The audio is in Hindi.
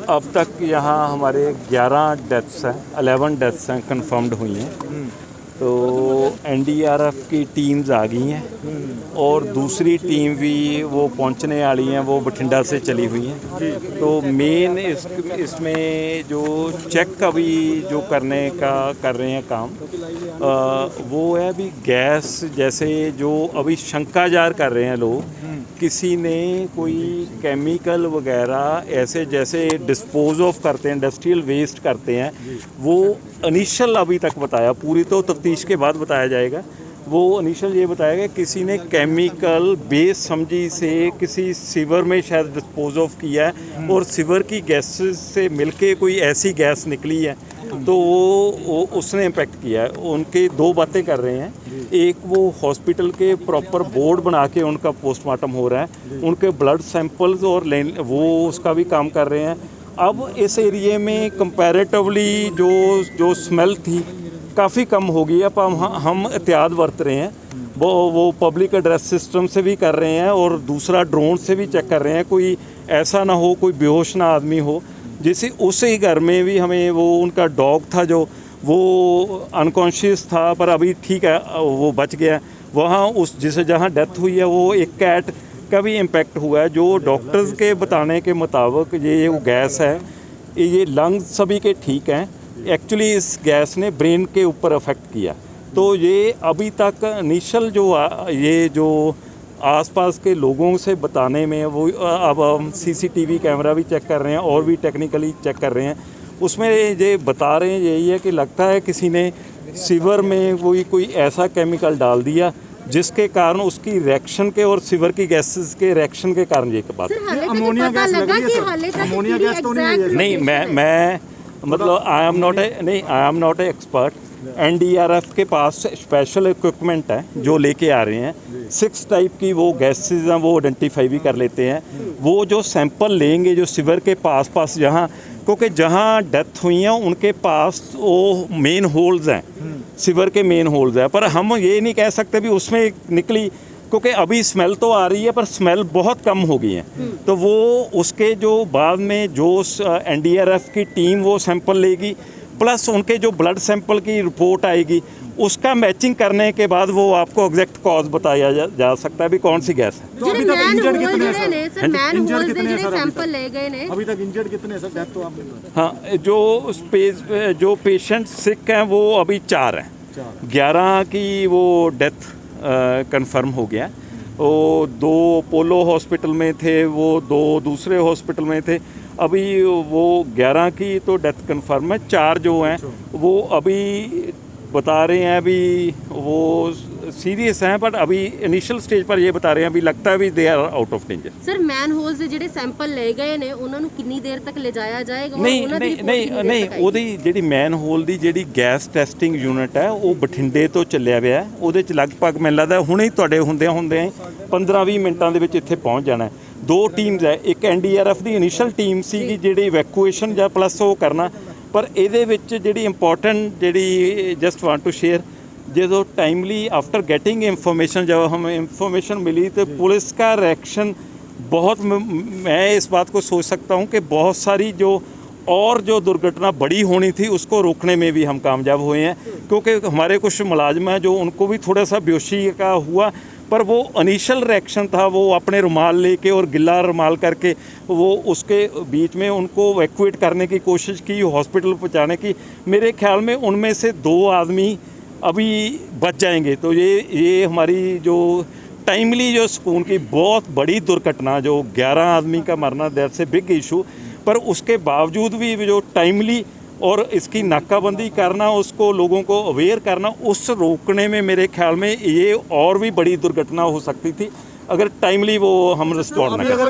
अब तक यहाँ हमारे 11 डेथ्स हैं, 11 डेथ्स हैं कंफर्म्ड हुई हैं। तो एनडीआरएफ की टीम्स आ गई हैं और दूसरी टीम भी वो पहुंचने वाली हैं, वो बठिंडा से चली हुई हैं। तो मेन इसमें जो चेक अभी जो करने का कर रहे हैं काम वो है अभी गैस, जैसे जो अभी शंका जार कर रहे हैं लोग, किसी ने कोई केमिकल वगैरह ऐसे जैसे डिस्पोज ऑफ करते हैं, इंडस्ट्रियल वेस्ट करते हैं, वो इनिशियल अभी तक बताया, पूरी तो तफ्तीश के बाद बताया जाएगा। वो इनिशियल ये बताया कि किसी ने केमिकल बेस समझी से किसी सीवर में शायद डिस्पोज ऑफ किया है और सीवर की गैसेस से मिलके कोई ऐसी गैस निकली है तो वो उसने इम्पेक्ट किया है। उनके दो बातें कर रहे हैं, एक वो हॉस्पिटल के प्रॉपर बोर्ड बना के उनका पोस्टमार्टम हो रहा है, उनके ब्लड सैंपल्स और वो उसका भी काम कर रहे हैं। अब इस एरिए में कंपैरेटिवली जो स्मेल थी काफ़ी कम हो गई। अब हम एहतियात बरत रहे हैं, वो पब्लिक एड्रेस सिस्टम से भी कर रहे हैं और दूसरा ड्रोन से भी चेक कर रहे हैं, कोई ऐसा ना हो कोई बेहोश ना आदमी हो। जैसे उसी घर में भी हमें वो उनका डॉग था जो वो अनकॉन्शियस था पर अभी ठीक है, वो बच गया। वहाँ उस जिसे जहाँ डेथ हुई है वो एक कैट का भी इम्पेक्ट हुआ है। जो डॉक्टर्स के बताने के मुताबिक ये वो गैस है, ये लंग्स सभी के ठीक हैं, एक्चुअली इस गैस ने ब्रेन के ऊपर अफेक्ट किया। तो ये अभी तक इनिशियल ये जो आसपास के लोगों से बताने में वो अब हम सीसीटीवी कैमरा भी चेक कर रहे हैं और भी टेक्निकली चेक कर रहे हैं। उसमें ये बता रहे हैं यही है कि लगता है किसी ने सीवर में कोई ऐसा केमिकल डाल दिया जिसके कारण उसकी रिएक्शन के और सीवर की गैसेस के रिएक्शन के कारण ये बात। अमोनिया गैस लग रही है सर, अमोनिया गैस तो नहीं है। नहीं, मैं मतलब I am not a expert. NDRF के पास स्पेशल इक्विपमेंट है जो लेके आ रहे हैं, 6 टाइप की वो गैसेस हैं, वो आइडेंटिफाई भी कर लेते हैं। वो जो सैंपल लेंगे जो सीवर के पास जहाँ, क्योंकि जहाँ डेथ हुई हैं उनके पास वो मेन होल्स हैं, सीवर के मेन होल्स हैं, पर हम ये नहीं कह सकते भी उसमें निकली, क्योंकि अभी स्मेल तो आ रही है पर स्मेल बहुत कम हो गई है। तो वो उसके जो बाद में जो एनडीआरएफ की टीम वो सैंपल लेगी, प्लस उनके जो ब्लड सैंपल की रिपोर्ट आएगी, उसका मैचिंग करने के बाद वो आपको एग्जैक्ट कॉज बताया जा सकता है भी कौन सी गैस है। तो अभी तक इंजर्ड कितने हैं सर? इंजर्ड कितने हैं सर? सैंपल ले गए ने अभी तक इंजर्ड कितने हैं सर? डेथ तो आपने हाँ, जो पेशेंट सिक हैं वो अभी 4 हैं, 11 की वो डेथ कंफर्म हो गया। वो 2 पोलो हॉस्पिटल में थे, वो 2 दूसरे हॉस्पिटल में थे। अभी वो 11 की तो डेथ कंफर्म है, 4 जो हैं वो अभी बता रहे हैं अभी वो सीरियस हैं, बट अभी इनिशियल स्टेज पर ये बता रहे हैं अभी लगता है भी they are out of danger. Sir manholes ਦੇ ਜਿਹੜੇ ਸੈਂਪਲ ਲਏ ਗਏ ਨੇ ਉਹਨਾਂ ਨੂੰ ਕਿੰਨੀ ਦੇਰ ਤੱਕ ਲਿਜਾਇਆ ਜਾਏਗਾ? ਨਹੀਂ ਉਹਦੀ ਜਿਹੜੀ ਮੈਨ ਹੋਲ ਦੀ ਜਿਹੜੀ ਗੈਸ ਟੈਸਟਿੰਗ ਯੂਨਿਟ ਹੈ ਉਹ ਬਠਿੰਡੇ ਤੋਂ ਚੱਲਿਆ ਪਿਆ, ਉਹਦੇ ਚ ਲਗਭਗ ਮੈਨੂੰ ਲੱਗਦਾ ਹੁਣੇ ਹੀ ਤੁਹਾਡੇ ਹੁੰਦਿਆਂ 15-20 ਮਿੰਟਾਂ ਦੇ ਵਿੱਚ ਇੱਥੇ ਪਹੁੰਚ ਜਾਣਾ। 2 ਟੀਮਸ ਹੈ, ਇੱਕ ਐਨਡੀਆਰਐਫ ਦੀ ਇਨੀਸ਼ੀਅਲ ਟੀਮ ਸੀਗੀ ਜਿਹੜੀ ਇਵੈਕੂਏਸ਼ਨ ਜਾਂ ਪਲੱਸ ਉਹ ਕਰਨਾ, पर ਇਹਦੇ ਵਿੱਚ ਜਿਹੜੀ ਇੰਪॉर्टेंट ਜਿਹੜੀ जस्ट वांट टू शेयर, जो टाइमली आफ्टर गेटिंग इंफॉर्मेशन जब हमें इंफॉर्मेशन मिली तो पुलिस का रिएक्शन बहुत, मैं इस बात को सोच सकता हूँ कि बहुत सारी जो दुर्घटना बड़ी होनी थी उसको रोकने में भी हम कामयाब हुए हैं, क्योंकि हमारे कुछ मुलाजिम हैं जो उनको भी थोड़ा सा बेहोशी का हुआ, पर वो इनिशियल रिएक्शन था, वो अपने रुमाल लेके और गिला रुमाल करके वो उसके बीच में उनको इवैक्यूएट करने की कोशिश की, हॉस्पिटल पहुंचाने की। मेरे ख्याल में उनमें से 2 आदमी अभी बच जाएंगे। तो ये हमारी जो टाइमली जो सुकून की बहुत बड़ी दुर्घटना, जो 11 आदमी का मरना, दैट्स ए बिग इशू, पर उसके बावजूद भी जो टाइमली और इसकी नाकाबंदी करना, उसको लोगों को अवेयर करना, उस रोकने में मेरे ख्याल में ये और भी बड़ी दुर्घटना हो सकती थी अगर टाइमली वो हम रिस्पॉन्ड न करें।